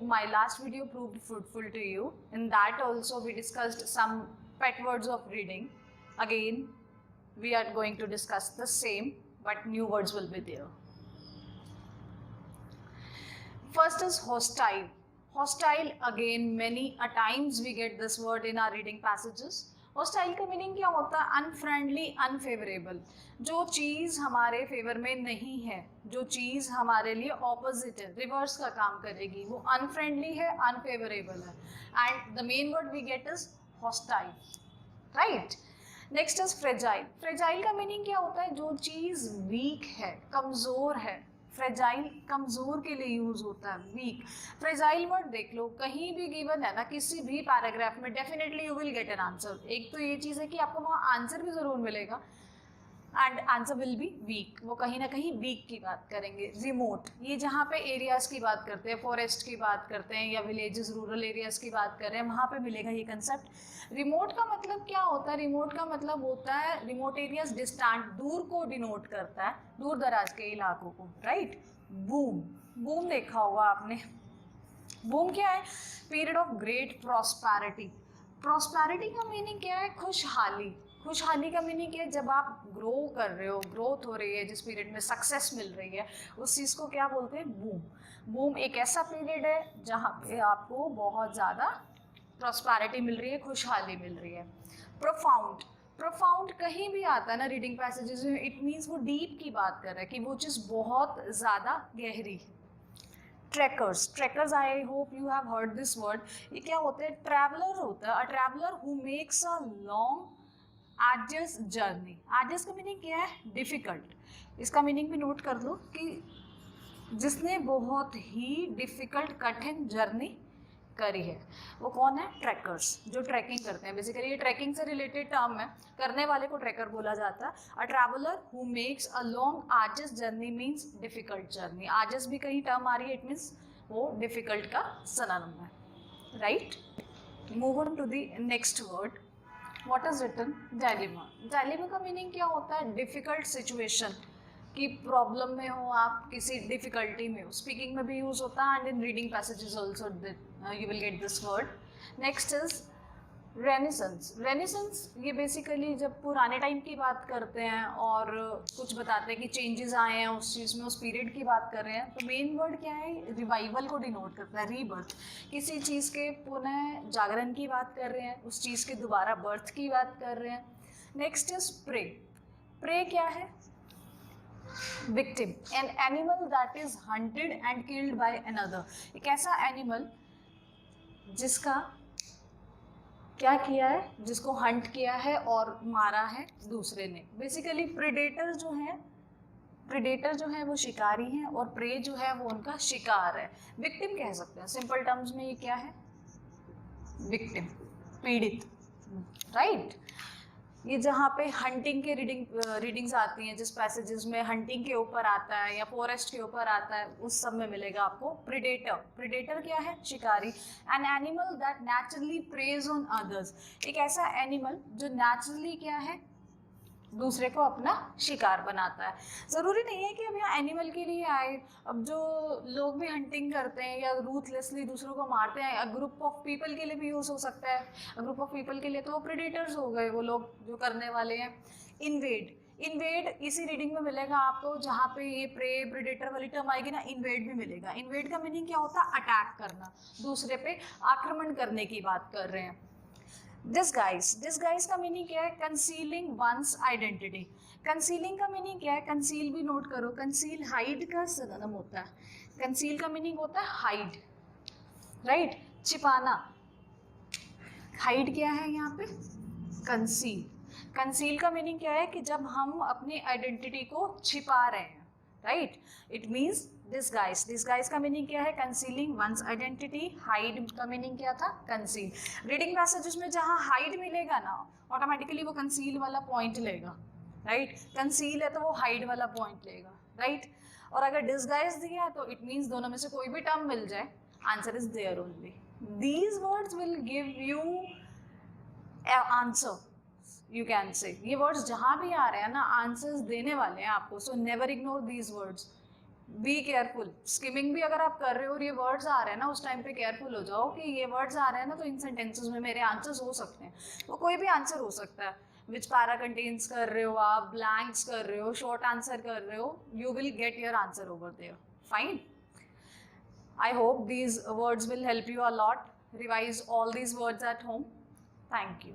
my last video proved fruitful to you. In that also we discussed some pet words of reading. Again, we are going to discuss the same, but new words will be there. First is hostile. Hostile, again many a times we get this word in our reading passages. Hostile का meaning क्या होता है? Unfriendly, unfavourable. जो चीज़ हमारे favour में नहीं है, जो चीज़ हमारे लिए ऑपोजिट है, रिवर्स का काम करेगी, वो अनफ्रेंडली है, अनफेवरेबल है. And the main word we get is hostile, right. Next is fragile. Fragile का मीनिंग क्या होता है? जो चीज़ वीक है, कमज़ोर है. फ्रेजाइल कमज़ोर के लिए यूज़ होता है, वीक. फ्रेजाइल वर्ड देख लो, कहीं भी गिवन है ना, किसी भी पैराग्राफ में, definitely you will get an answer. एक तो ये चीज़ है कि आपको वहाँ आंसर भी ज़रूर मिलेगा and answer will be weak. वो कहीं ना कहीं वीक की बात करेंगे. रिमोट, ये जहाँ पे एरियाज़ की बात करते हैं, फॉरेस्ट की बात करते हैं या विलेजेस, रूरल एरियाज़ की बात कर रहे हैं, वहाँ पे मिलेगा ये कंसेप्ट. रिमोट का मतलब क्या होता है? रिमोट का मतलब होता है रिमोट एरियाज, डिस्टेंट, दूर को डिनोट करता है, दूर दराज के इलाकों को, राइट. बूम, बूम देखा होगा आपने. बूम क्या है? Period of great prosperity. Prosperity का मीनिंग क्या है? खुशहाली. खुशहाली का मीनिंग क्या है? जब आप ग्रो कर रहे हो, ग्रोथ हो रही है, जिस पीरियड में सक्सेस मिल रही है, उस चीज़ को क्या बोलते हैं? बूम. बूम एक ऐसा पीरियड है जहाँ पे आपको बहुत ज़्यादा प्रॉस्पेरिटी मिल रही है, खुशहाली मिल रही है. प्रोफाउंड. प्रोफाउंड कहीं भी आता है ना रीडिंग पैसेजेस में, इट मीन्स वो डीप की बात कर रहा है, कि वो चीज़ बहुत ज़्यादा गहरी है. Trekkers. Trekkers, I hope you have heard this word. ये क्या होते हैं? ट्रैवलर होता है. A traveller who makes a long arduous journey. Arduous का मीनिंग क्या है? डिफ़िकल्ट. इसका मीनिंग भी नोट कर लो कि जिसने बहुत ही डिफ़िकल्ट, कठिन जर्नी करी है, वो कौन है? ट्रैकर्स, जो ट्रैकिंग करते हैं. बेसिकली ये ट्रैकिंग से रिलेटेड टर्म है, करने वाले को ट्रैकर बोला जाता है. A traveller who makes a long arduous journey means difficult journey. Arduous भी कहीं टर्म आ रही है, इट मीन्स वो डिफ़िकल्ट का सिनोनिम है, right. Move on to the next word. What is written? Dilemma. Dilemma का मीनिंग क्या होता है? डिफ़िकल्ट सिचुएशन, की प्रॉब्लम में हो आप, किसी डिफ़िकल्टी में हो. स्पीकिंग में भी यूज़ होता है and in reading passages also you will get this word. Next is renaissance. Renaissance ये बेसिकली जब पुराने टाइम की बात करते हैं और कुछ बताते हैं कि चेंजेस आए हैं उस चीज़ में, उस पीरियड की बात कर रहे हैं, तो मेन वर्ड क्या है? रिवाइवल को डिनोट करता है, रीबर्थ. किसी चीज़ के पुनः जागरण की बात कर रहे हैं, उस चीज़ के दोबारा बर्थ की बात कर रहे हैं. Next is pray. प्रे क्या है? Victim. An animal that is hunted and killed by another. एक ऐसा एनिमल जिसका क्या किया है? जिसको हंट किया है और मारा है दूसरे ने. बेसिकली प्रेडेटर जो है वो शिकारी हैं और प्रे जो है वो उनका शिकार है. विक्टिम कह सकते हैं सिंपल टर्म्स में. ये क्या है? विक्टिम, पीड़ित, राइट. ये जहाँ पे हंटिंग के रीडिंग्स आती हैं, जिस पैसेजेस में हंटिंग के ऊपर आता है या फॉरेस्ट के ऊपर आता है, उस सब में मिलेगा आपको प्रेडेटर. प्रेडेटर क्या है? शिकारी. N animal that naturally praise on others. एक ऐसा एनिमल जो नेचुरली क्या है? दूसरे को अपना शिकार बनाता है. ज़रूरी नहीं है कि अब यहाँ एनिमल के लिए आए. अब जो लोग भी हंटिंग करते हैं या रूथलेसली दूसरों को मारते हैं, ग्रुप ऑफ पीपल के लिए भी यूज़ हो सकता है. ग्रुप ऑफ पीपल के लिए तो वो प्रेडेटर्स हो गए, वो लोग जो करने वाले हैं. इन्वेड. इन्वेड इसी रीडिंग में मिलेगा आपको, जहाँ पे ये प्रे प्रेडेटर वाली टर्म आएगी ना, इन्वेड भी मिलेगा. इन्वेड का मीनिंग क्या होता है? अटैक करना, दूसरे पे आक्रमण करने की बात कर रहे हैं. डिस्गाइज. डिस्गाइज का मीनिंग क्या है? Concealing one's identity. कंसीलिंग का मीनिंग क्या है? कंसील भी नोट करो. कंसील हाइड का सिनोनिम होता है. कंसील का मीनिंग होता है हाइड, राइट. छिपाना. हाइड क्या है यहाँ पे? कंसील. कंसील का मीनिंग क्या है? कि जब हम अपनी आइडेंटिटी को छिपा रहे हैं, right. It means disguise. Disguise का मीनिंग क्या है? Concealing one's identity. हाइड का मीनिंग क्या था? कंसील. रीडिंग पैसेजेस में जहाँ हाइड मिलेगा ना, ऑटोमेटिकली वो कंसील वाला पॉइंट लेगा, राइट. कंसील है तो वो हाइड वाला पॉइंट लेगा, राइट. और अगर डिस्गाइज दिया है तो इट मीन्स दोनों में से कोई भी टर्म मिल जाए, answer is there only. These words will give you answer, you can say. ये वर्ड्स जहाँ भी आ रहे हैं ना, आंसर्स देने वाले हैं आपको. So never ignore these words. Be careful, skimming भी अगर आप कर रहे हो और ये वर्ड्स आ रहे हैं ना, उस टाइम पे केयरफुल हो जाओ कि ये वर्ड्स आ रहे हैं ना, तो इन सेंटेंसेस में मेरे आंसर्स हो सकते हैं। वो कोई भी आंसर हो सकता है, विच पैरा कंटेन्स कर रहे हो आप, ब्लैंक्स कर रहे हो, शॉर्ट आंसर कर रहे हो, you will get your answer over there. Fine, I hope these words will help you a lot. Revise all these words at home. Thank you.